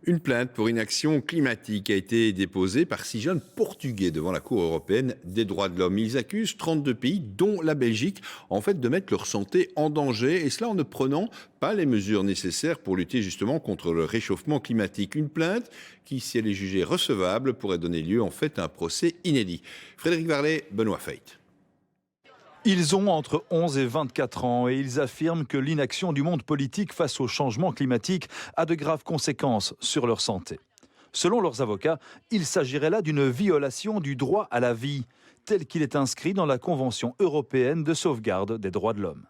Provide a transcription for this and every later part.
Une plainte pour inaction climatique a été déposée par 6 jeunes Portugais devant la Cour européenne des droits de l'homme. Ils accusent 32 pays, dont la Belgique, de mettre leur santé en danger, et cela en ne prenant pas les mesures nécessaires pour lutter justement contre le réchauffement climatique. Une plainte qui, si elle est jugée recevable, pourrait donner lieu à un procès inédit. Frédéric Varlet, Benoît Feit. Ils ont entre 11 et 24 ans et ils affirment que l'inaction du monde politique face au changement climatique a de graves conséquences sur leur santé. Selon leurs avocats, il s'agirait là d'une violation du droit à la vie, tel qu'il est inscrit dans la Convention européenne de sauvegarde des droits de l'homme.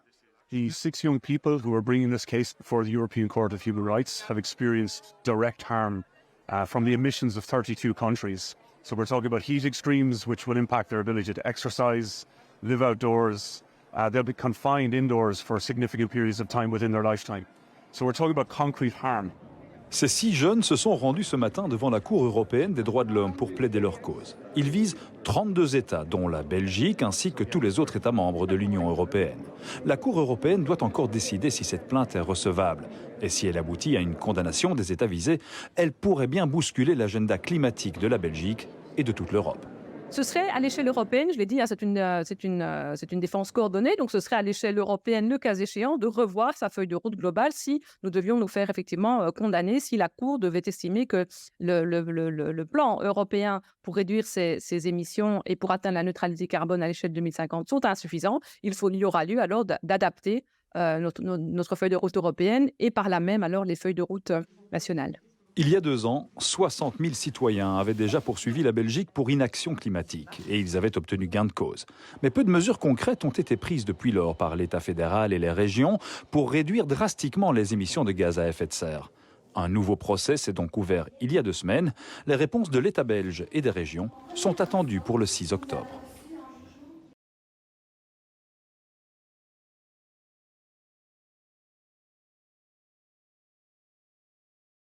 The 6 young people who are bringing this case before the European Court of Human Rights have experienced direct harm from the emissions of 32 countries. So we're talking about heat extremes which will impact their ability to exercise, live outdoors. They'll be confined indoors for significant periods of time within their lifetime. So we're talking about concrete harm. Ces 6 jeunes se sont rendus ce matin devant la Cour européenne des droits de l'homme pour plaider leur cause. Ils visent 32 États, dont la Belgique, ainsi que tous les autres États membres de l'Union européenne. La Cour européenne doit encore décider si cette plainte est recevable. Et si elle aboutit à une condamnation des États visés, elle pourrait bien bousculer l'agenda climatique de la Belgique et de toute l'Europe. Ce serait à l'échelle européenne, je l'ai dit, c'est une défense coordonnée, donc ce serait à l'échelle européenne, le cas échéant, de revoir sa feuille de route globale si nous devions nous faire effectivement condamner, si la Cour devait estimer que le plan européen pour réduire ses émissions et pour atteindre la neutralité carbone à l'échelle 2050 sont insuffisants. Il y aura lieu alors d'adapter notre feuille de route européenne et par là même alors les feuilles de route nationales. Il y a 2 ans, 60 000 citoyens avaient déjà poursuivi la Belgique pour inaction climatique et ils avaient obtenu gain de cause. Mais peu de mesures concrètes ont été prises depuis lors par l'État fédéral et les régions pour réduire drastiquement les émissions de gaz à effet de serre. Un nouveau procès s'est donc ouvert il y a 2 semaines. Les réponses de l'État belge et des régions sont attendues pour le 6 octobre.